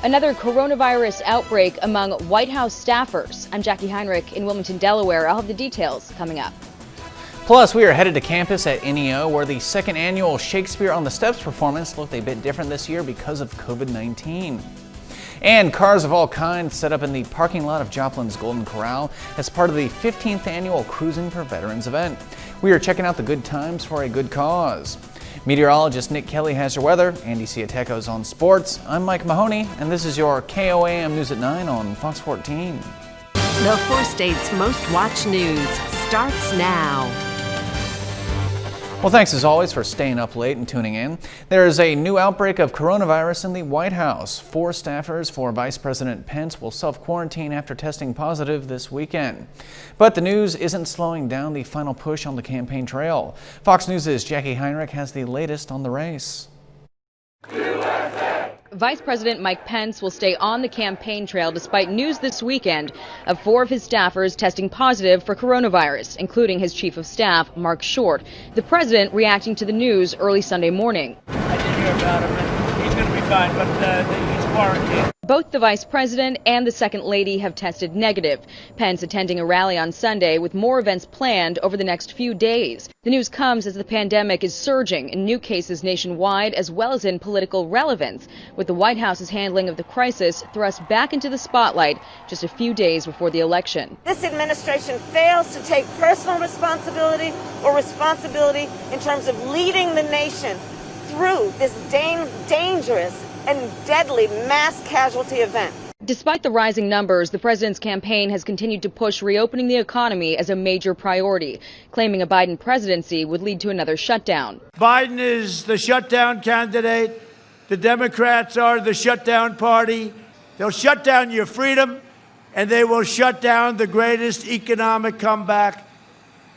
Another coronavirus outbreak among White House staffers. I'm Jackie Heinrich in Wilmington, Delaware. I'll have the details coming up. Plus, we are headed to campus at NEO, where the second annual Shakespeare on the Steps performance looked a bit different this year because of COVID-19. And cars of all kinds set up in the parking lot of Joplin's Golden Corral as part of the 15th annual Cruising for Veterans event. We are checking out the good times for a good cause. Meteorologist Nick Kelly has your weather. Andy Ciateco's on sports. I'm Mike Mahoney, and this is your KOAM News at 9 on Fox 14. The 4 states' most watched news starts now. Well, thanks as always for staying up late and tuning in. There is a new outbreak of coronavirus in the White House. 4 staffers for Vice President Pence will self-quarantine after testing positive this weekend. But the news isn't slowing down the final push on the campaign trail. Fox News' Jackie Heinrich has the latest on the race. Vice President Mike Pence will stay on the campaign trail despite news this weekend of 4 of his staffers testing positive for coronavirus, including his chief of staff, Mark Short. The president reacting to the news early Sunday morning. I did hear about him, and he's going to be fine, but he's quarantined. Both the vice president and the second lady have tested negative. Pence attending a rally on Sunday with more events planned over the next few days. The news comes as the pandemic is surging in new cases nationwide as well as in political relevance, with the White House's handling of the crisis thrust back into the spotlight just a few days before the election. This administration fails to take personal responsibility or responsibility in terms of leading the nation through this dangerous and deadly mass casualty event. Despite the rising numbers, the president's campaign has continued to push reopening the economy as a major priority, claiming a Biden presidency would lead to another shutdown. Biden is the shutdown candidate. The Democrats are the shutdown party. They'll shut down your freedom, and they will shut down the greatest economic comeback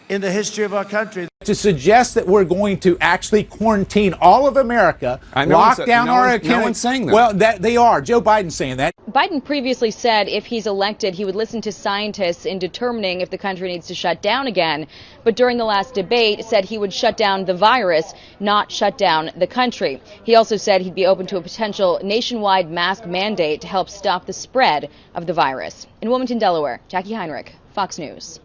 in the history of our country. To suggest that we're going to actually quarantine all of America, lock down our economy. No one's saying that. Well, they are. Joe Biden's saying that. Biden previously said if he's elected, he would listen to scientists in determining if the country needs to shut down again. But during the last debate, said he would shut down the virus, not shut down the country. He also said he'd be open to a potential nationwide mask mandate to help stop the spread of the virus. In Wilmington, Delaware, Jackie Heinrich, Fox News.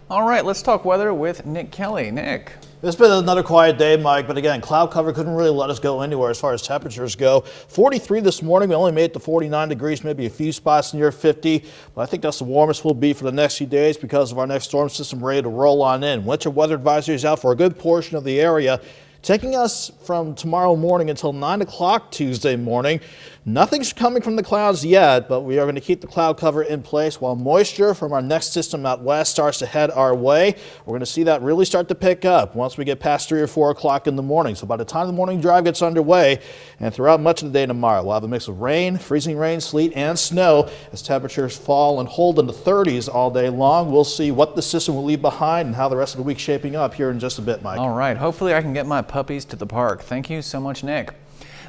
All right, let's talk weather with Nick Kelly. Nick. It's been another quiet day, Mike, but again, cloud cover couldn't really let us go anywhere as far as temperatures go. 43 this morning. We only made it to 49 degrees, maybe a few spots near 50, but I think that's the warmest we'll be for the next few days because of our next storm system ready to roll on in. Winter weather advisory is out for a good portion of the area, taking us from tomorrow morning until 9 o'clock Tuesday morning. Nothing's coming from the clouds yet, but we are going to keep the cloud cover in place while moisture from our next system out west starts to head our way. We're going to see that really start to pick up once we get past 3 or 4 o'clock in the morning. So by the time the morning drive gets underway and throughout much of the day tomorrow, we'll have a mix of rain, freezing rain, sleet, and snow as temperatures fall and hold in the 30s all day long. We'll see what the system will leave behind and how the rest of the week's shaping up here in just a bit, Mike. All right, hopefully I can get my puppies to the park. Thank you so much, Nick.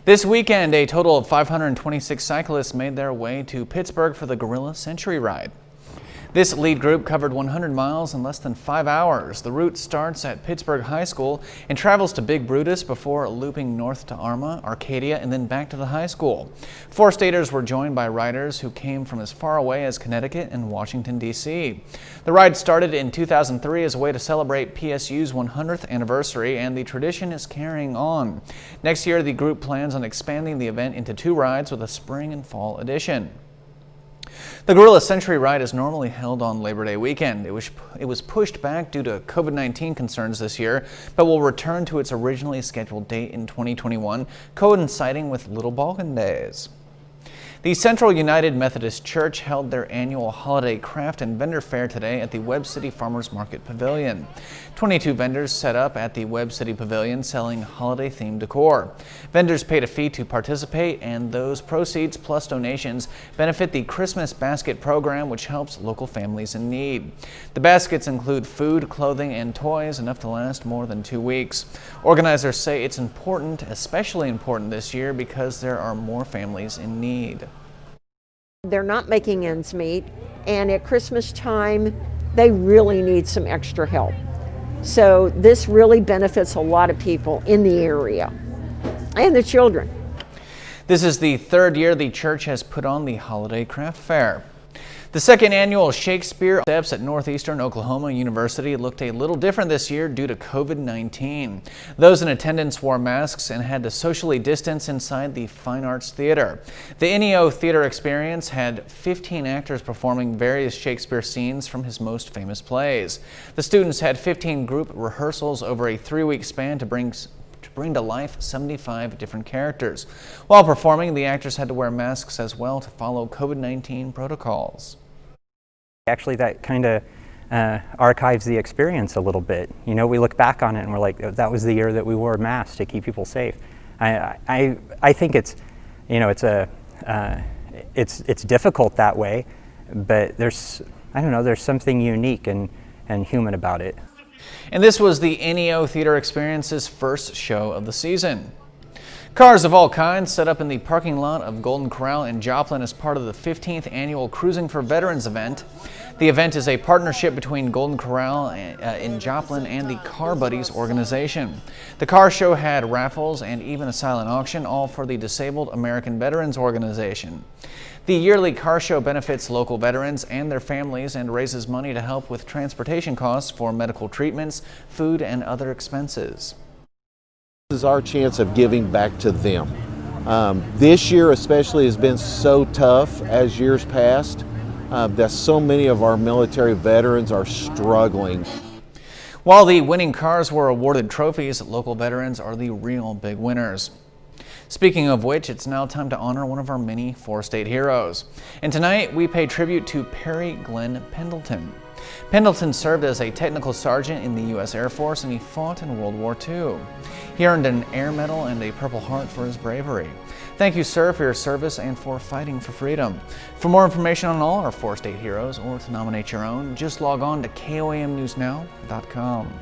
This weekend, a total of 526 cyclists made their way to Pittsburgh for the Gorilla Century Ride. This lead group covered 100 miles in less than 5 hours. The route starts at Pittsburgh High School and travels to Big Brutus before looping north to Arma, Arcadia, and then back to the high school. 4 staters were joined by riders who came from as far away as Connecticut and Washington, D.C. The ride started in 2003 as a way to celebrate PSU's 100th anniversary, and the tradition is carrying on. Next year, the group plans on expanding the event into 2 rides with a spring and fall edition. The Gorilla Century Ride is normally held on Labor Day weekend. It was pushed back due to COVID-19 concerns this year, but will return to its originally scheduled date in 2021, coinciding with Little Balkan Days. The Central United Methodist Church held their annual holiday craft and vendor fair today at the Webb City Farmers Market Pavilion. 22 vendors set up at the Webb City Pavilion selling holiday-themed decor. Vendors paid a fee to participate, and those proceeds plus donations benefit the Christmas Basket program, which helps local families in need. The baskets include food, clothing, and toys, enough to last more than 2 weeks. Organizers say it's important, especially important this year, because there are more families in need. They're not making ends meet, and at Christmas time, they really need some extra help. So this really benefits a lot of people in the area and the children. This is the third year the church has put on the Holiday Craft Fair. The second annual Shakespeare Steps at Northeastern Oklahoma University looked a little different this year due to COVID-19. Those in attendance wore masks and had to socially distance inside the Fine Arts Theater. The NEO Theater Experience had 15 actors performing various Shakespeare scenes from his most famous plays. The students had 15 group rehearsals over a 3-week span to bring to life 75 different characters. While performing, the actors had to wear masks as well to follow COVID-19 protocols. Actually, that kind of archives the experience a little bit. You know, we look back on it and we're like, that was the year that we wore masks to keep people safe. I think it's, you know, it's difficult that way, but there's something unique and human about it. And this was the NEO Theater Experience's first show of the season. Cars of all kinds set up in the parking lot of Golden Corral in Joplin as part of the 15th annual Cruising for Veterans event. The event is a partnership between Golden Corral in Joplin and the Car Buddies organization. The car show had raffles and even a silent auction, all for the Disabled American Veterans Organization. The yearly car show benefits local veterans and their families and raises money to help with transportation costs for medical treatments, food, and other expenses. This is our chance of giving back to them. This year especially has been so tough as years past that so many of our military veterans are struggling. While the winning cars were awarded trophies, local veterans are the real big winners. Speaking of which, it's now time to honor one of our many four-state heroes. And tonight, we pay tribute to Perry Glenn Pendleton. Pendleton served as a technical sergeant in the U.S. Air Force, and he fought in World War II. He earned an Air Medal and a Purple Heart for his bravery. Thank you, sir, for your service and for fighting for freedom. For more information on all our four-state heroes, or to nominate your own, just log on to KOAMNewsNow.com.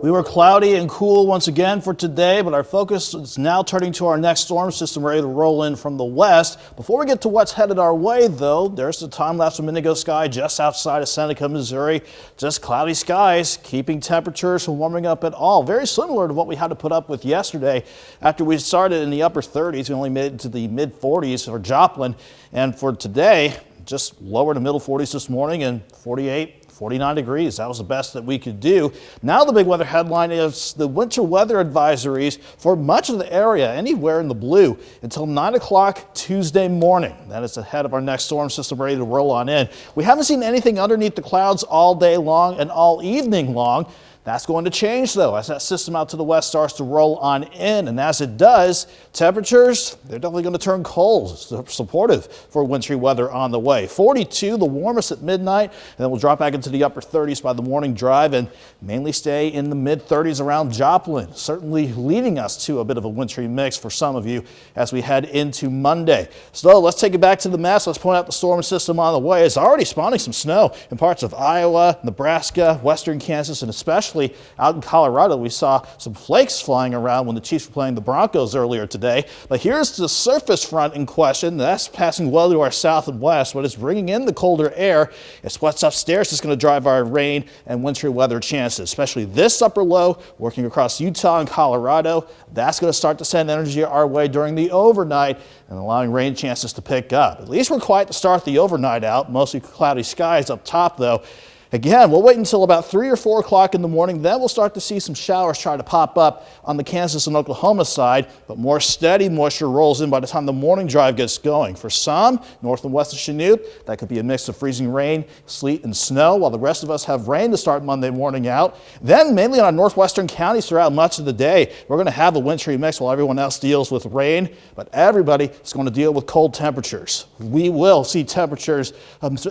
We were cloudy and cool once again for today, but our focus is now turning to our next storm system ready to roll in from the west. Before we get to what's headed our way, though, there's the time-lapse of indigo sky just outside of Seneca, Missouri. Just cloudy skies, keeping temperatures from warming up at all. Very similar to what we had to put up with yesterday. After we started in the upper 30s, we only made it to the mid-40s for Joplin. And for today, just lower to middle 40s this morning and 49 degrees. That was the best that we could do. Now the big weather headline is the winter weather advisories for much of the area, anywhere in the blue, until 9 o'clock Tuesday morning. That is ahead of our next storm system ready to roll on in. We haven't seen anything underneath the clouds all day long and all evening long. That's going to change, though, as that system out to the west starts to roll on in. And as it does, temperatures, they're definitely going to turn cold, supportive for wintry weather on the way. 42, the warmest at midnight, and then we'll drop back into the upper 30s by the morning drive and mainly stay in the mid-30s around Joplin, certainly leading us to a bit of a wintry mix for some of you as we head into Monday. So let's take it back to the mess. Let's point out the storm system on the way. It's already spawning some snow in parts of Iowa, Nebraska, western Kansas, and especially out in Colorado. We saw some flakes flying around when the Chiefs were playing the Broncos earlier today. But here's the surface front in question. That's passing well to our south and west, but it's bringing in the colder air. It's what's upstairs that's going to drive our rain and wintry weather chances, especially this upper low working across Utah and Colorado. That's going to start to send energy our way during the overnight and allowing rain chances to pick up. At least we're quiet to start the overnight out. Mostly cloudy skies up top, though. Again, we'll wait until about 3 or 4 o'clock in the morning. Then we'll start to see some showers try to pop up on the Kansas and Oklahoma side, but more steady moisture rolls in by the time the morning drive gets going. For some, north and west of Chanute, that could be a mix of freezing rain, sleet, and snow, while the rest of us have rain to start Monday morning out. Then, mainly in our northwestern counties throughout much of the day, we're going to have a wintry mix while everyone else deals with rain, but everybody is going to deal with cold temperatures. We will see temperatures,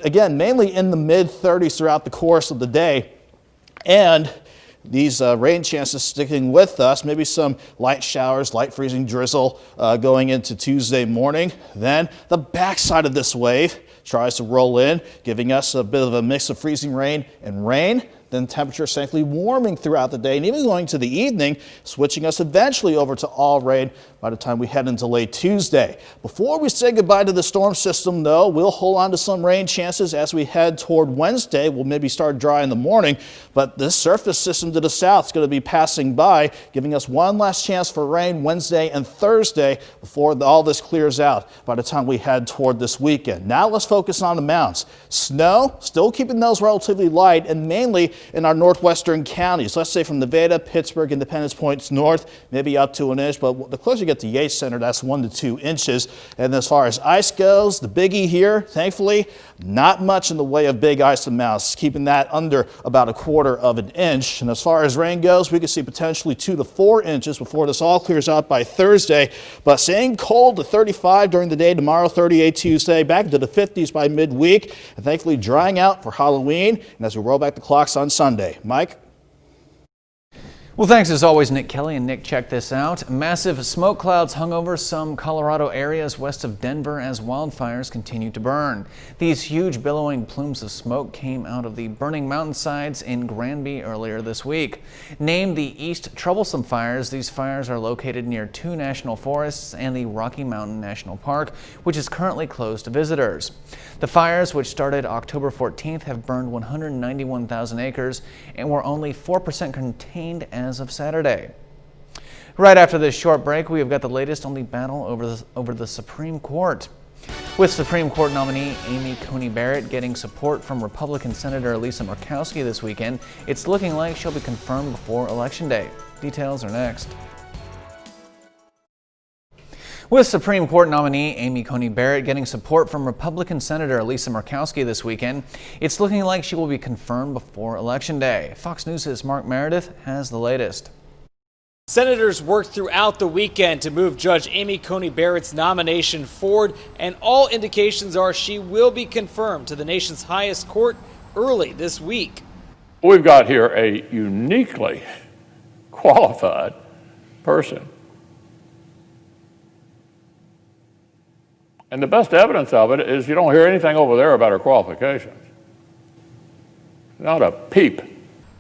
again, mainly in the mid-30s throughout the course of the day, and these rain chances sticking with us, maybe some light showers, light freezing drizzle going into Tuesday morning. Then the backside of this wave tries to roll in, giving us a bit of a mix of freezing rain and rain. Then temperatures thankfully warming throughout the day and even going to the evening, switching us eventually over to all rain by the time we head into late Tuesday. Before we say goodbye to the storm system, though, we'll hold on to some rain chances as we head toward Wednesday. We'll maybe start dry in the morning, but this surface system to the south is going to be passing by, giving us one last chance for rain Wednesday and Thursday before all this clears out by the time we head toward this weekend. Now let's focus on the mountains. Snow, still keeping those relatively light and mainly in our northwestern counties. Let's say from Nevada, Pittsburgh, Independence Point north, maybe up to an inch, but the closer you get to Yates Center, that's 1 to 2 inches. And as far as ice goes, the biggie here, thankfully, not much in the way of big ice and mounts, keeping that under about 1/4 of an inch. And as far as rain goes, we could see potentially 2 to 4 inches before this all clears out by Thursday. But staying cold to 35 during the day tomorrow, 38 Tuesday, back into the 50s by midweek, and thankfully drying out for Halloween and as we roll back the clocks on Sunday. Mike? Well, thanks as always, Nick Kelly. And Nick, check this out. Massive smoke clouds hung over some Colorado areas west of Denver as wildfires continue to burn. These huge billowing plumes of smoke came out of the burning mountainsides in Granby earlier this week. Named the East Troublesome Fires, these fires are located near 2 national forests and the Rocky Mountain National Park, which is currently closed to visitors. The fires, which started October 14th, have burned 191,000 acres and were only 4% contained as of Saturday. Right after this short break, we have got the latest on the battle over the Supreme Court. With Supreme Court nominee Amy Coney Barrett getting support from Republican Senator Lisa Murkowski this weekend, it's looking like she'll be confirmed before Election Day. Details are next. With Supreme Court nominee Amy Coney Barrett getting support from Republican Senator Lisa Murkowski this weekend, it's looking like she will be confirmed before Election Day. Fox News' Mark Meredith has the latest. Senators worked throughout the weekend to move Judge Amy Coney Barrett's nomination forward, and all indications are she will be confirmed to the nation's highest court early this week. We've got here a uniquely qualified person. And the best evidence of it is you don't hear anything over there about her qualifications. Not a peep.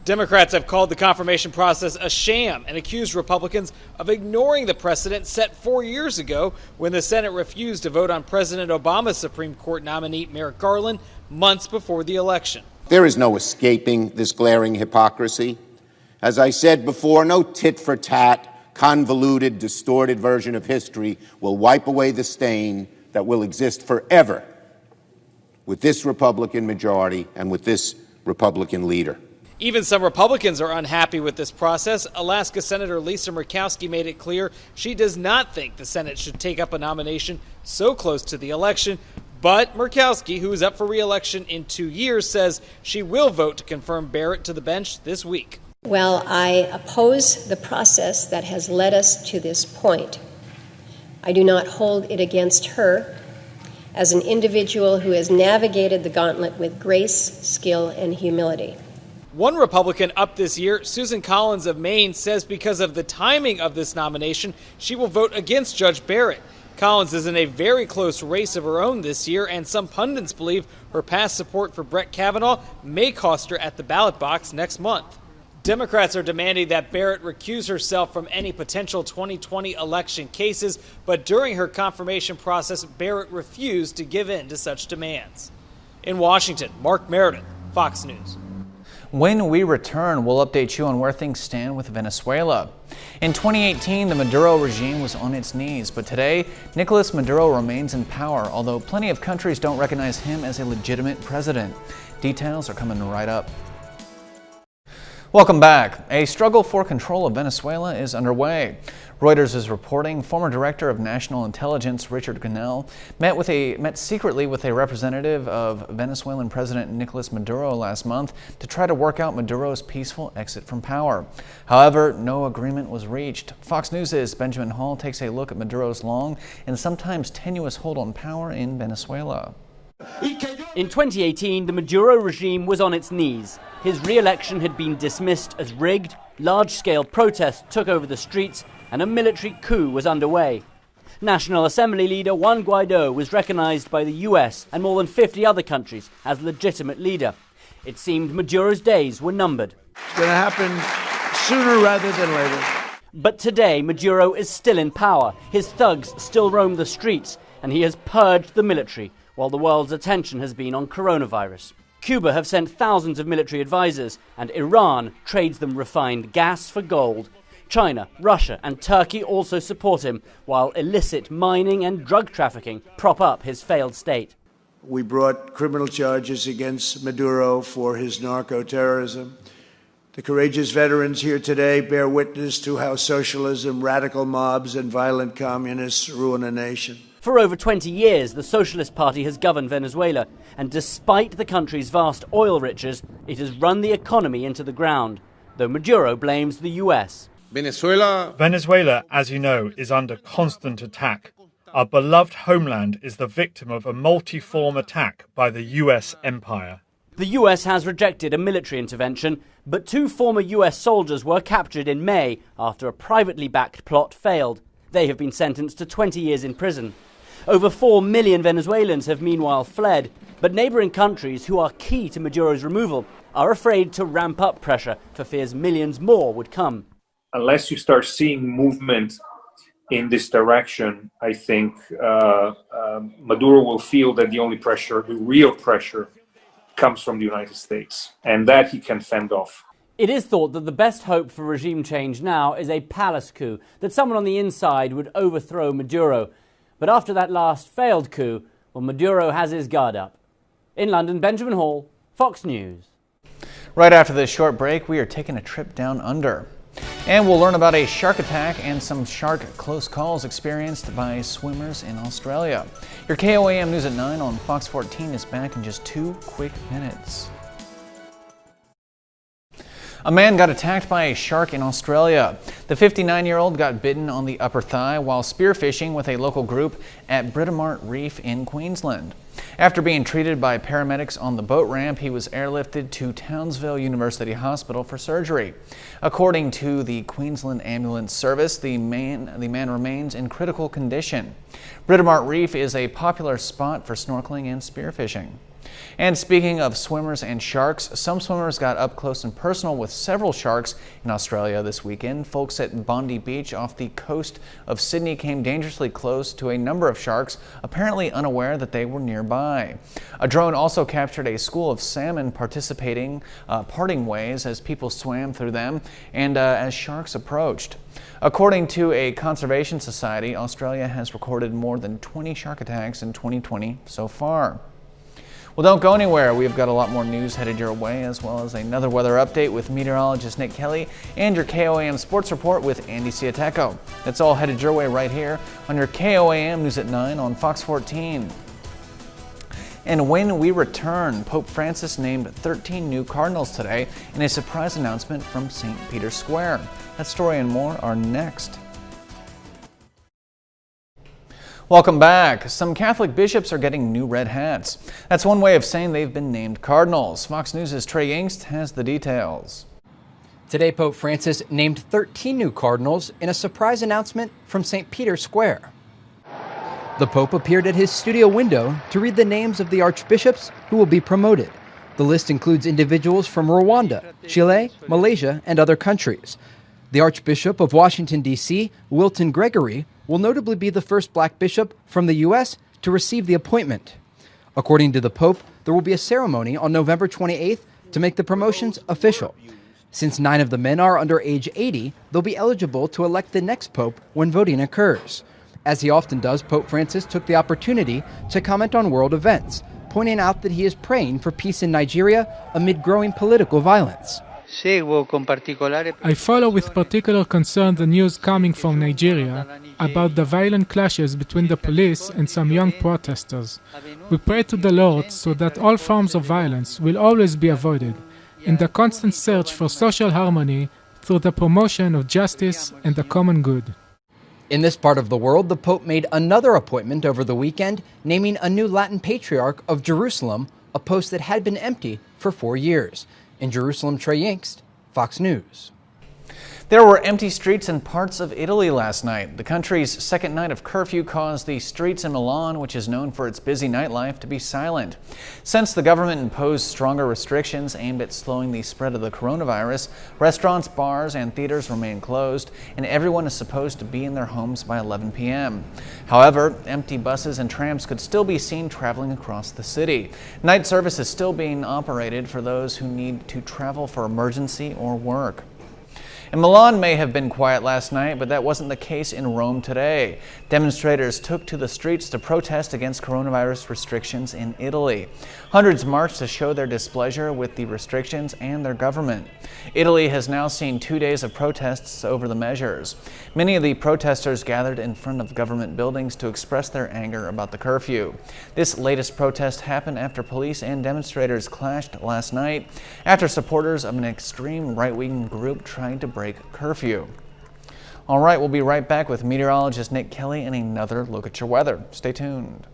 Democrats have called the confirmation process a sham and accused Republicans of ignoring the precedent set 4 years ago when the Senate refused to vote on President Obama's Supreme Court nominee Merrick Garland months before the election. There is no escaping this glaring hypocrisy. As I said before, no tit-for-tat, convoluted, distorted version of history will wipe away the stain that will exist forever with this Republican majority and with this Republican leader. Even some Republicans are unhappy with this process. Alaska Senator Lisa Murkowski made it clear she does not think the Senate should take up a nomination so close to the election. But Murkowski, who is up for re-election in 2 years, says she will vote to confirm Barrett to the bench this week. Well, I oppose the process that has led us to this point. I do not hold it against her as an individual who has navigated the gauntlet with grace, skill, and humility. One Republican up this year, Susan Collins of Maine, says because of the timing of this nomination, she will vote against Judge Barrett. Collins is in a very close race of her own this year, and some pundits believe her past support for Brett Kavanaugh may cost her at the ballot box next month. Democrats are demanding that Barrett recuse herself from any potential 2020 election cases, but during her confirmation process, Barrett refused to give in to such demands. In Washington, Mark Meredith, Fox News. When we return, we'll update you on where things stand with Venezuela. In 2018, the Maduro regime was on its knees, but today, Nicolas Maduro remains in power, although plenty of countries don't recognize him as a legitimate president. Details are coming right up. Welcome back. A struggle for control of Venezuela is underway. Reuters is reporting former Director of National Intelligence Richard Grenell met secretly with a representative of Venezuelan President Nicolas Maduro last month to try to work out Maduro's peaceful exit from power. However, no agreement was reached. Fox News' Benjamin Hall takes a look at Maduro's long and sometimes tenuous hold on power in Venezuela. In 2018, the Maduro regime was on its knees. His re-election had been dismissed as rigged, large-scale protests took over the streets, and a military coup was underway. National Assembly leader Juan Guaido was recognized by the US and more than 50 other countries as legitimate leader. It seemed Maduro's days were numbered. It's going to happen sooner rather than later. But today, Maduro is still in power. His thugs still roam the streets, and he has purged the military, while the world's attention has been on coronavirus. Cuba have sent thousands of military advisors, and Iran trades them refined gas for gold. China, Russia, and Turkey also support him, while illicit mining and drug trafficking prop up his failed state. We brought criminal charges against Maduro for his narco-terrorism. The courageous veterans here today bear witness to how socialism, radical mobs, and violent communists ruin a nation. For over 20 years, the Socialist Party has governed Venezuela, and despite the country's vast oil riches, it has run the economy into the ground, though Maduro blames the US. Venezuela, as you know, is under constant attack. Our beloved homeland is the victim of a multi-form attack by the US empire. The US has rejected a military intervention, but 2 former US soldiers were captured in May after a privately backed plot failed. They have been sentenced to 20 years in prison. Over 4 million Venezuelans have meanwhile fled, but neighbouring countries who are key to Maduro's removal are afraid to ramp up pressure for fears millions more would come. Unless you start seeing movement in this direction, I think Maduro will feel that the only pressure, the real pressure, comes from the United States, and that he can fend off. It is thought that the best hope for regime change now is a palace coup, that someone on the inside would overthrow Maduro. But after that last failed coup, well, Maduro has his guard up. In London, Benjamin Hall, Fox News. Right after this short break, we are taking a trip down under. And we'll learn about a shark attack and some shark close calls experienced by swimmers in Australia. Your KOAM News at 9 on Fox 14 is back in just 2 quick minutes. A man got attacked by a shark in Australia. The 59-year-old got bitten on the upper thigh while spearfishing with a local group at Britomart Reef in Queensland. After being treated by paramedics on the boat ramp, he was airlifted to Townsville University Hospital for surgery. According to the Queensland Ambulance Service, the man remains in critical condition. Britomart Reef is a popular spot for snorkeling and spearfishing. And speaking of swimmers and sharks, some swimmers got up close and personal with several sharks in Australia this weekend. Folks at Bondi Beach off the coast of Sydney came dangerously close to a number of sharks, apparently unaware that they were nearby. A drone also captured a school of salmon parting ways as people swam through them and as sharks approached. According to a conservation society, Australia has recorded more than 20 shark attacks in 2020 so far. Well, don't go anywhere. We've got a lot more news headed your way, as well as another weather update with meteorologist Nick Kelly and your KOAM Sports Report with Andy Ciateco. That's all headed your way right here on your KOAM News at 9 on Fox 14. And when we return, Pope Francis named 13 new cardinals today in a surprise announcement from St. Peter's Square. That story and more are next. Welcome back. Some Catholic bishops are getting new red hats. That's one way of saying they've been named cardinals. Fox News' Trey Yingst has the details. Today, Pope Francis named 13 new cardinals in a surprise announcement from St. Peter's Square. The Pope appeared at his studio window to read the names of the archbishops who will be promoted. The list includes individuals from Rwanda, Chile, Malaysia, and other countries. The Archbishop of Washington, D.C., Wilton Gregory, will notably be the first black bishop from the U.S. to receive the appointment. According to the Pope, there will be a ceremony on November 28th to make the promotions official. Since 9 of the men are under age 80, they'll be eligible to elect the next pope when voting occurs. As he often does, Pope Francis took the opportunity to comment on world events, pointing out that he is praying for peace in Nigeria amid growing political violence. I follow with particular concern the news coming from Nigeria about the violent clashes between the police and some young protesters. We pray to the Lord so that all forms of violence will always be avoided, in the constant search for social harmony through the promotion of justice and the common good. In this part of the world, the Pope made another appointment over the weekend, naming a new Latin Patriarch of Jerusalem, a post that had been empty for 4 years. In Jerusalem, Trey Yingst, Fox News. There were empty streets in parts of Italy last night. The country's second night of curfew caused the streets in Milan, which is known for its busy nightlife, to be silent. Since the government imposed stronger restrictions aimed at slowing the spread of the coronavirus, restaurants, bars, and theaters remain closed, and everyone is supposed to be in their homes by 11 p.m. However, empty buses and trams could still be seen traveling across the city. Night service is still being operated for those who need to travel for emergency or work. And Milan may have been quiet last night, but that wasn't the case in Rome today. Demonstrators took to the streets to protest against coronavirus restrictions in Italy. Hundreds marched to show their displeasure with the restrictions and their government. Italy has now seen 2 days of protests over the measures. Many of the protesters gathered in front of government buildings to express their anger about the curfew. This latest protest happened after police and demonstrators clashed last night after supporters of an extreme right-wing group tried to break curfew. All right, we'll be right back with meteorologist Nick Kelly and another look at your weather. Stay tuned.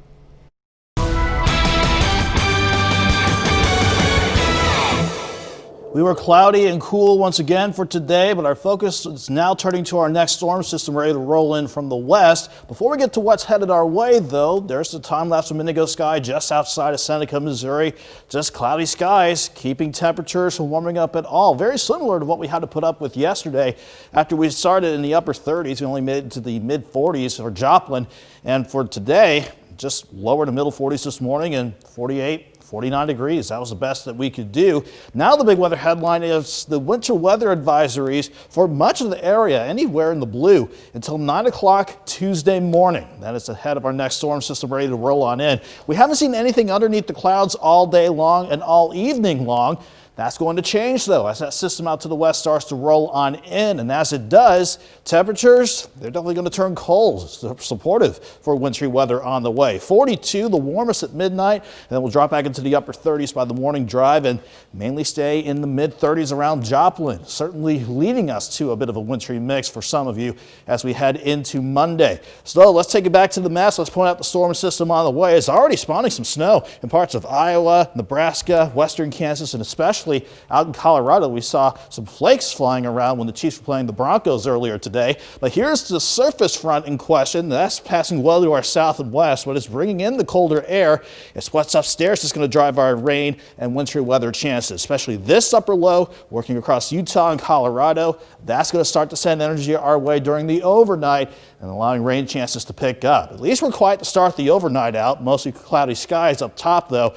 We were cloudy and cool once again for today, but our focus is now turning to our next storm system ready to roll in from the west. Before we get to what's headed our way, though, there's the time-lapse of indigo sky just outside of Seneca, Missouri. Just cloudy skies, keeping temperatures from warming up at all. Very similar to what we had to put up with yesterday. After we started in the upper 30s, we only made it to the mid-40s for Joplin. And for today, just lower to middle 40s this morning and 49 degrees. That was the best that we could do. Now the big weather headline is the winter weather advisories for much of the area, anywhere in the blue, until 9 o'clock Tuesday morning. That is ahead of our next storm system ready to roll on in. We haven't seen anything underneath the clouds all day long and all evening long. That's going to change, though, as that system out to the west starts to roll on in. And as it does, temperatures, they're definitely going to turn cold, supportive for wintry weather on the way. 42, the warmest at midnight, and then we'll drop back into the upper 30s by the morning drive and mainly stay in the mid-30s around Joplin, certainly leading us to a bit of a wintry mix for some of you as we head into Monday. So let's take it back to the map. Let's point out the storm system on the way. It's already spawning some snow in parts of Iowa, Nebraska, western Kansas, and especially out in Colorado. We saw some flakes flying around when the Chiefs were playing the Broncos earlier today. But here's the surface front in question. That's passing well to our south and west, but it's bringing in the colder air. It's what's upstairs that's going to drive our rain and wintry weather chances, especially this upper low working across Utah and Colorado. That's going to start to send energy our way during the overnight and allowing rain chances to pick up. At least we're quiet to start the overnight out. Mostly cloudy skies up top, though.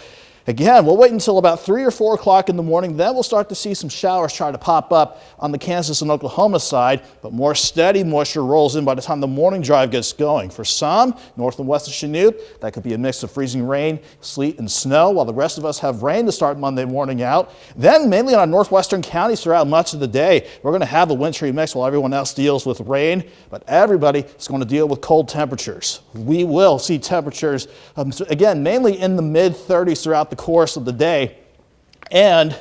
Again, we'll wait until about 3 or 4 o'clock in the morning. Then we'll start to see some showers try to pop up on the Kansas and Oklahoma side, but more steady moisture rolls in by the time the morning drive gets going. For some, north and west of Chanute, that could be a mix of freezing rain, sleet, and snow, while the rest of us have rain to start Monday morning out. Then, mainly in our northwestern counties throughout much of the day, we're going to have a wintry mix while everyone else deals with rain, but everybody is going to deal with cold temperatures. We will see temperatures, again, mainly in the mid-30s throughout the course of the day, and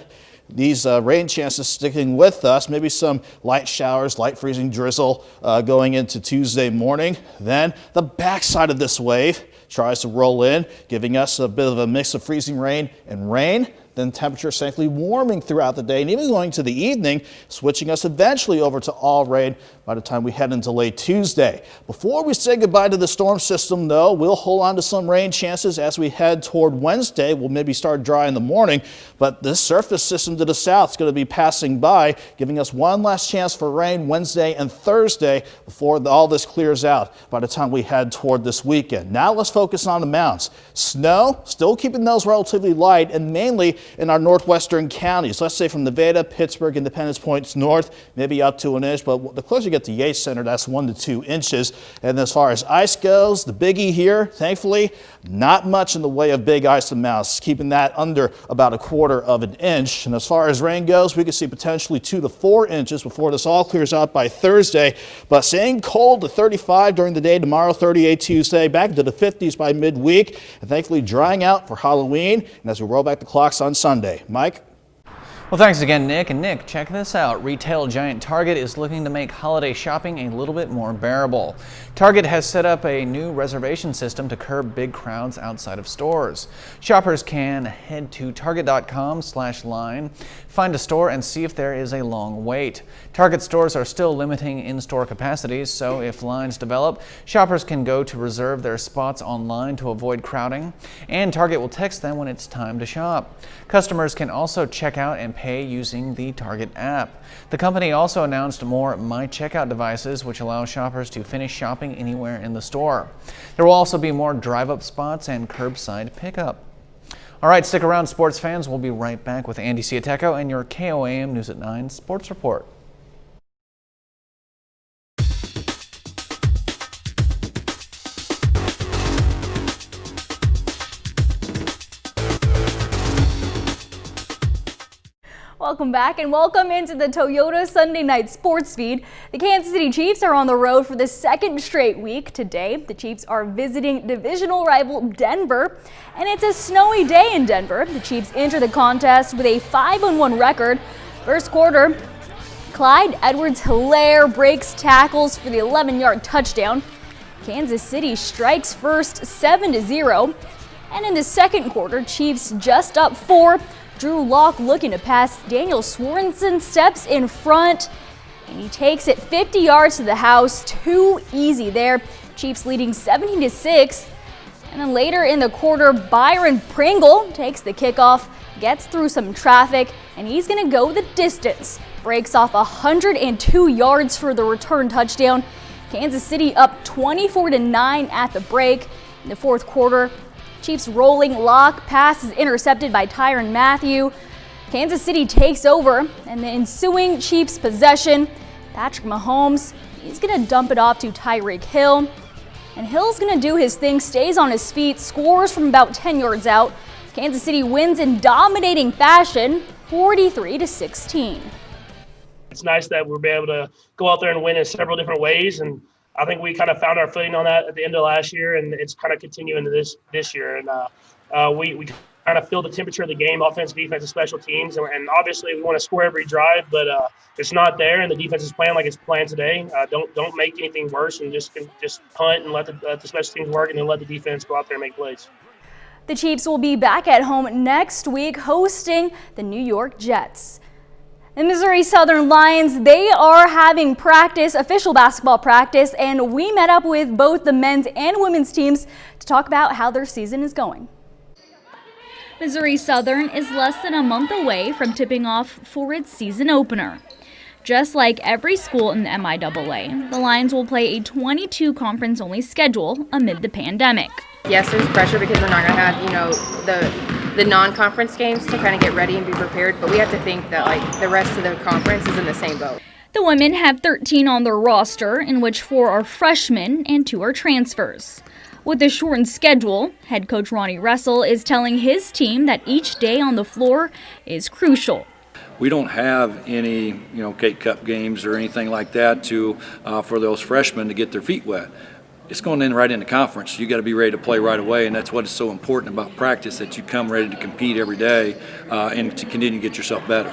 these rain chances sticking with us, maybe some light showers, light freezing drizzle going into Tuesday morning. Then the backside of this wave tries to roll in, giving us a bit of a mix of freezing rain and rain. Then temperature safely warming throughout the day and even going to the evening, switching us eventually over to all rain by the time we head into late Tuesday. Before we say goodbye to the storm system, though, we'll hold on to some rain chances as we head toward Wednesday. We'll maybe start dry in the morning, but this surface system to the south is going to be passing by, giving us one last chance for rain Wednesday and Thursday before all this clears out by the time we head toward this weekend. Now let's focus on the mountains. Snow, still keeping those relatively light and mainly in our northwestern counties. Let's say from Nevada, Pittsburgh, Independence Point north, maybe up to an inch, but the closer you get to Yates Center, that's 1 to 2 inches. And as far as ice goes, the biggie here, thankfully, not much in the way of big ice amounts, keeping that under about 1/4 of an inch. And as far as rain goes, we could see potentially 2 to 4 inches before this all clears out by Thursday. But staying cold to 35 during the day tomorrow, 38 Tuesday, back into the 50s by midweek, and thankfully drying out for Halloween. And as we roll back the clocks on Sunday. Mike? Well, thanks again, Nick. And Nick, check this out. Retail giant Target is looking to make holiday shopping a little bit more bearable. Target has set up a new reservation system to curb big crowds outside of stores. Shoppers can head to target.com/line, find a store, and see if there is a long wait. Target stores are still limiting in-store capacities, so if lines develop, shoppers can go to reserve their spots online to avoid crowding, and Target will text them when it's time to shop. Customers can also check out and pay using the Target app. The company also announced more My Checkout devices, which allow shoppers to finish shopping anywhere in the store. There will also be more drive-up spots and curbside pickup. All right, stick around, sports fans. We'll be right back with Andy Ciateco and your KOAM News at 9 Sports Report. Welcome back and welcome into the Toyota Sunday Night Sports Feed. The Kansas City Chiefs are on the road for the second straight week. Today, the Chiefs are visiting divisional rival Denver, and it's a snowy day in Denver. The Chiefs enter the contest with a 5-1 record. First quarter, Clyde Edwards-Helaire breaks tackles for the 11-yard touchdown. Kansas City strikes first 7-0, and in the second quarter, Chiefs just up 4. Drew Lock looking to pass. Daniel Swanson steps in front, and he takes it 50 yards to the house. Too easy there. Chiefs leading 17-6. And then later in the quarter, Byron Pringle takes the kickoff, gets through some traffic, and he's going to go the distance. Breaks off 102 yards for the return touchdown. Kansas City up 24-9 at the break. In the fourth quarter, Chiefs rolling. Lock pass is intercepted by Tyrann Mathieu. Kansas City takes over, and the ensuing Chiefs possession, Patrick Mahomes, he's going to dump it off to Tyreek Hill. And Hill's going to do his thing, stays on his feet, scores from about 10 yards out. Kansas City wins in dominating fashion, 43-16. It's nice that we'll be able to go out there and win in several different ways, and I think we kind of found our footing on that at the end of last year, and it's kind of continuing to this year. And we kind of feel the temperature of the game, offense, defense, and special teams. And obviously we want to score every drive, but it's not there, and the defense is playing like it's playing today. Don't make anything worse, and just punt and let the special teams work, and then let the defense go out there and make plays. The Chiefs will be back at home next week hosting the New York Jets. The Missouri Southern Lions, they are having practice, official basketball practice, and we met up with both the men's and women's teams to talk about how their season is going. Missouri Southern is less than a month away from tipping off for its season opener. Just like every school in the MIAA, the Lions will play a 22 conference-only schedule amid the pandemic. Yes, there's pressure because we're not going to have, the non-conference games to kind of get ready and be prepared, but we have to think that the rest of the conference is in the same boat. The women have 13 on their roster, in which 4 are freshmen and 2 are transfers. With the shortened schedule, head coach Ronnie Russell is telling his team that each day on the floor is crucial. We don't have any, Cake Cup games or anything like that for those freshmen to get their feet wet. It's going in right into conference. You got to be ready to play right away, and that's what is so important about practice, that you come ready to compete every day and to continue to get yourself better.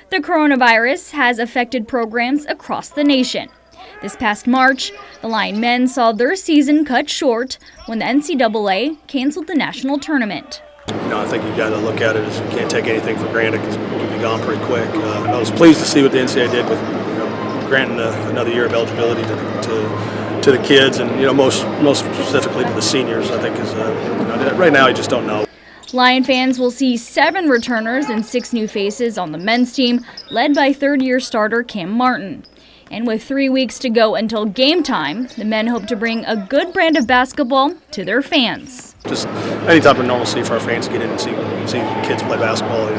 The coronavirus has affected programs across the nation. This past March, the Lion men saw their season cut short when the NCAA canceled the national tournament. I think you've got to look at it as you can't take anything for granted because it can be gone pretty quick. I was pleased to see what the NCAA did with granting another year of eligibility to the kids, and most specifically to the seniors. I think is right now you just don't know. Lion fans will see 7 returners and 6 new faces on the men's team, led by third-year starter Cam Martin. And with 3 weeks to go until game time, the men hope to bring a good brand of basketball to their fans. Just any type of normalcy for our fans to get in and see kids play basketball. You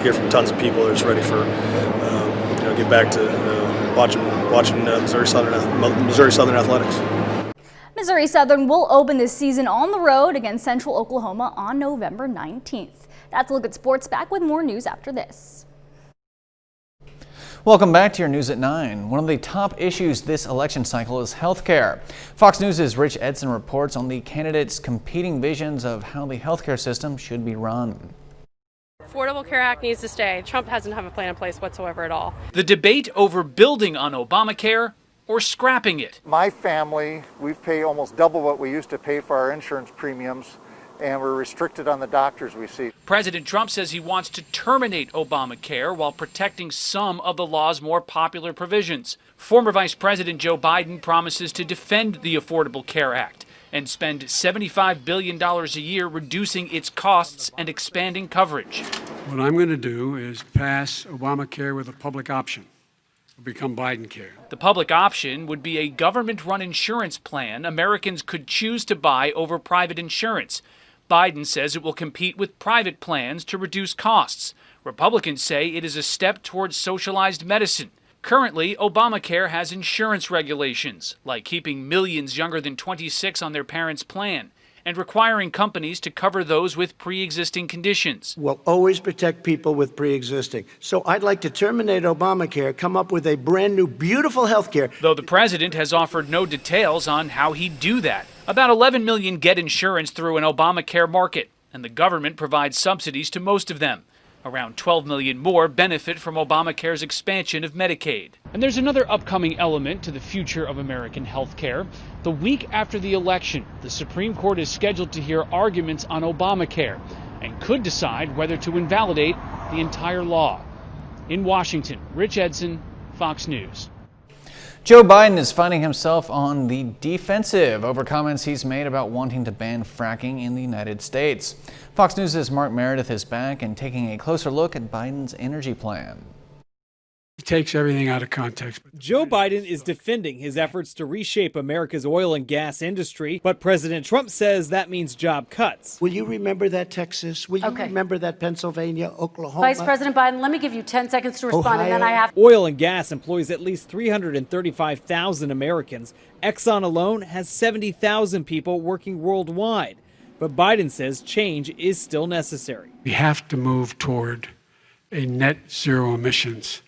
hear from tons of people that's ready for get back to watching Missouri Southern athletics. Missouri Southern will open this season on the road against Central Oklahoma on November 19th. That's a look at sports. Back with more news after this. Welcome back to your News at 9. One of the top issues this election cycle is healthcare. Fox News' Rich Edson reports on the candidates' competing visions of how the healthcare system should be run. Affordable Care Act needs to stay. Trump doesn't have a plan in place whatsoever at all. The debate over building on Obamacare or scrapping it. My family, we pay almost double what we used to pay for our insurance premiums, and we're restricted on the doctors we see. President Trump says he wants to terminate Obamacare while protecting some of the law's more popular provisions. Former Vice President Joe Biden promises to defend the Affordable Care Act and spend $75 billion a year reducing its costs and expanding coverage. What I'm going to do is pass Obamacare with a public option. It'll become Biden-care. The public option would be a government-run insurance plan Americans could choose to buy over private insurance. Biden says it will compete with private plans to reduce costs. Republicans say it is a step towards socialized medicine. Currently, Obamacare has insurance regulations, like keeping millions younger than 26 on their parents' plan and requiring companies to cover those with pre-existing conditions. We'll always protect people with pre-existing. So I'd like to terminate Obamacare, come up with a brand new, beautiful health care. Though the president has offered no details on how he'd do that. About 11 million get insurance through an Obamacare market, and the government provides subsidies to most of them. Around 12 million more benefit from Obamacare's expansion of Medicaid. And there's another upcoming element to the future of American health care. The week after the election, the Supreme Court is scheduled to hear arguments on Obamacare and could decide whether to invalidate the entire law. In Washington, Rich Edson, Fox News. Joe Biden is finding himself on the defensive over comments he's made about wanting to ban fracking in the United States. Fox News' Mark Meredith is back and taking a closer look at Biden's energy plan. He takes everything out of context. Joe Biden is defending his efforts to reshape America's oil and gas industry, but President Trump says that means job cuts. Will you remember that, Texas? Will you remember that, Pennsylvania, Oklahoma? Vice President Biden, let me give you 10 seconds to respond, and then I have... Oil and gas employs at least 335,000 Americans. Exxon alone has 70,000 people working worldwide. But Biden says change is still necessary. We have to move toward a net zero emissions.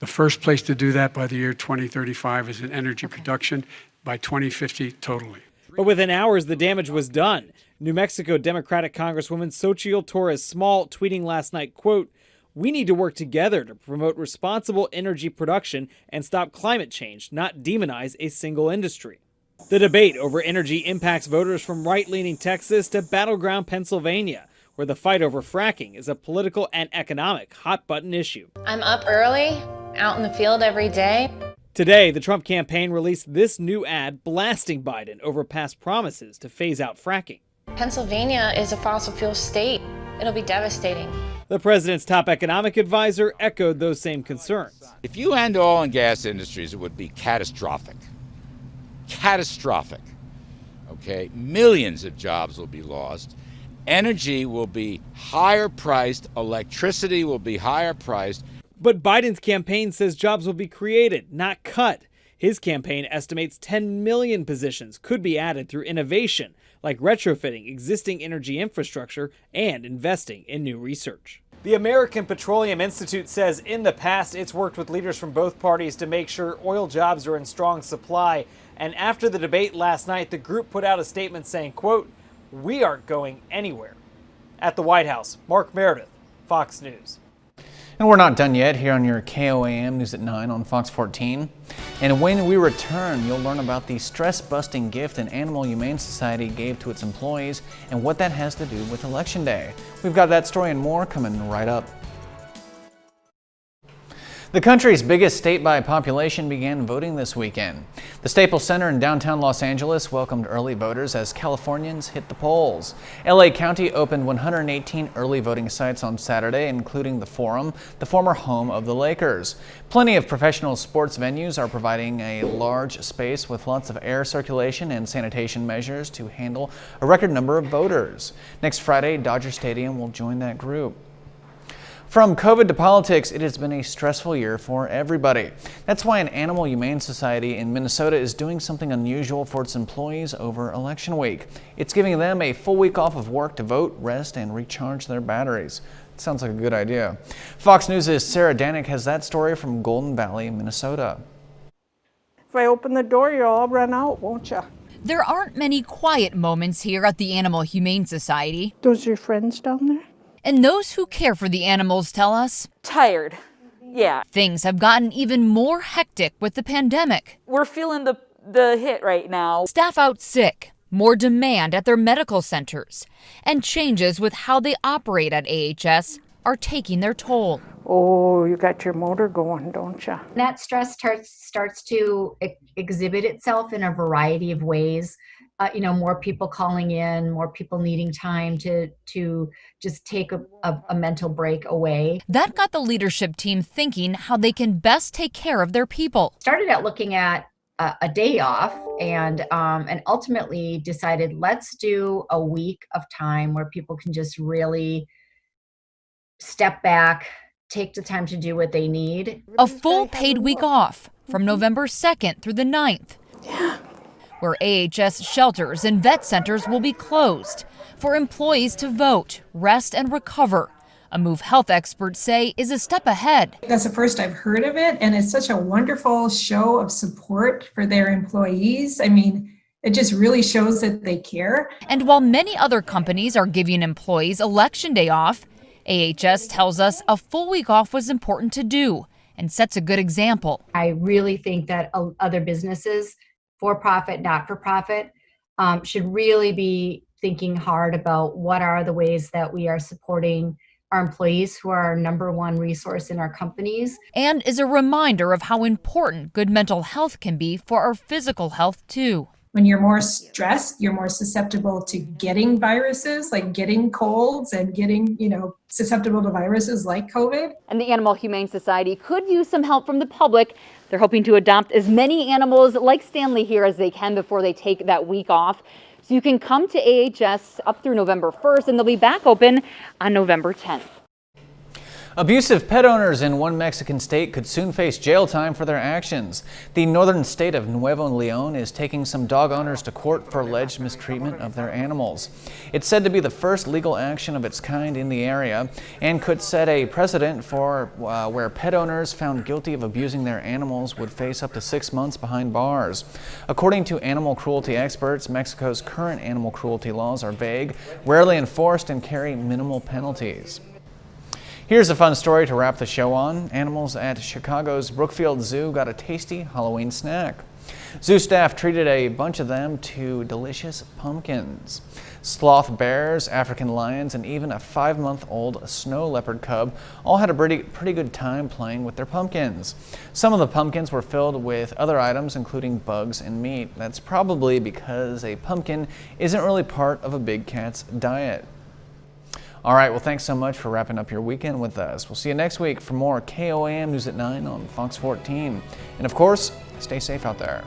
The first place to do that by the year 2035 is in energy production. By 2050, totally. But within hours, the damage was done. New Mexico Democratic Congresswoman Xochitl Torres Small tweeting last night, quote, "We need to work together to promote responsible energy production and stop climate change, not demonize a single industry." The debate over energy impacts voters from right-leaning Texas to battleground Pennsylvania, where the fight over fracking is a political and economic hot-button issue. I'm up early, out in the field every day. Today, the Trump campaign released this new ad blasting Biden over past promises to phase out fracking. Pennsylvania is a fossil fuel state. It'll be devastating. The president's top economic advisor echoed those same concerns. If you end oil and gas industries, it would be catastrophic. Catastrophic. Okay? Millions of jobs will be lost. Energy will be higher priced. Electricity will be higher priced. But Biden's campaign says jobs will be created, not cut. His campaign estimates 10 million positions could be added through innovation, like retrofitting existing energy infrastructure and investing in new research. The American Petroleum Institute says in the past it's worked with leaders from both parties to make sure oil jobs are in strong supply. And after the debate last night, the group put out a statement saying, quote, "We aren't going anywhere." At the White House, Mark Meredith, Fox News. And we're not done yet here on your KOAM News at 9 on Fox 14. And when we return, you'll learn about the stress-busting gift an Animal Humane Society gave to its employees and what that has to do with Election Day. We've got that story and more coming right up. The country's biggest state by population began voting this weekend. The Staples Center in downtown Los Angeles welcomed early voters as Californians hit the polls. LA County opened 118 early voting sites on Saturday, including the Forum, the former home of the Lakers. Plenty of professional sports venues are providing a large space with lots of air circulation and sanitation measures to handle a record number of voters. Next Friday, Dodger Stadium will join that group. From COVID to politics, it has been a stressful year for everybody. That's why an Animal Humane Society in Minnesota is doing something unusual for its employees over election week. It's giving them a full week off of work to vote, rest, and recharge their batteries. It sounds like a good idea. Fox News' Sarah Danek has that story from Golden Valley, Minnesota. If I open the door, you'll all run out, won't you? There aren't many quiet moments here at the Animal Humane Society. Those your friends down there? And those who care for the animals tell us, tired. Yeah. Things have gotten even more hectic with the pandemic. We're feeling the hit right now. Staff out sick, more demand at their medical centers, and changes with how they operate at AHS are taking their toll. Oh, you got your motor going, don't you? That stress starts to exhibit itself in a variety of ways. More people calling in, more people needing time to just take a mental break away. That got the leadership team thinking how they can best take care of their people. Started out looking at a day off and ultimately decided let's do a week of time where people can just really step back, take the time to do what they need. A full paid week off from November 2nd through the 9th. Where AHS shelters and vet centers will be closed for employees to vote, rest, and recover. A move health experts say is a step ahead. That's the first I've heard of it, and it's such a wonderful show of support for their employees. I mean, it just really shows that they care. And while many other companies are giving employees Election Day off, AHS tells us a full week off was important to do and sets a good example. I really think that other businesses, for-profit, not-for-profit, should really be thinking hard about what are the ways that we are supporting our employees who are our number one resource in our companies. And is a reminder of how important good mental health can be for our physical health too. When you're more stressed, you're more susceptible to getting viruses, like getting colds and getting, susceptible to viruses like COVID. And the Animal Humane Society could use some help from the public. They're hoping to adopt as many animals like Stanley here as they can before they take that week off. So you can come to AHS up through November 1st, and they'll be back open on November 10th. Abusive pet owners in one Mexican state could soon face jail time for their actions. The northern state of Nuevo Leon is taking some dog owners to court for alleged mistreatment of their animals. It's said to be the first legal action of its kind in the area and could set a precedent for where pet owners found guilty of abusing their animals would face up to 6 months behind bars. According to animal cruelty experts, Mexico's current animal cruelty laws are vague, rarely enforced, and carry minimal penalties. Here's a fun story to wrap the show on. Animals at Chicago's Brookfield Zoo got a tasty Halloween snack. Zoo staff treated a bunch of them to delicious pumpkins. Sloth bears, African lions, and even a 5-month-old snow leopard cub all had a pretty good time playing with their pumpkins. Some of the pumpkins were filled with other items, including bugs and meat. That's probably because a pumpkin isn't really part of a big cat's diet. All right, well, thanks so much for wrapping up your weekend with us. We'll see you next week for more KOAM News at 9 on Fox 14. And of course, stay safe out there.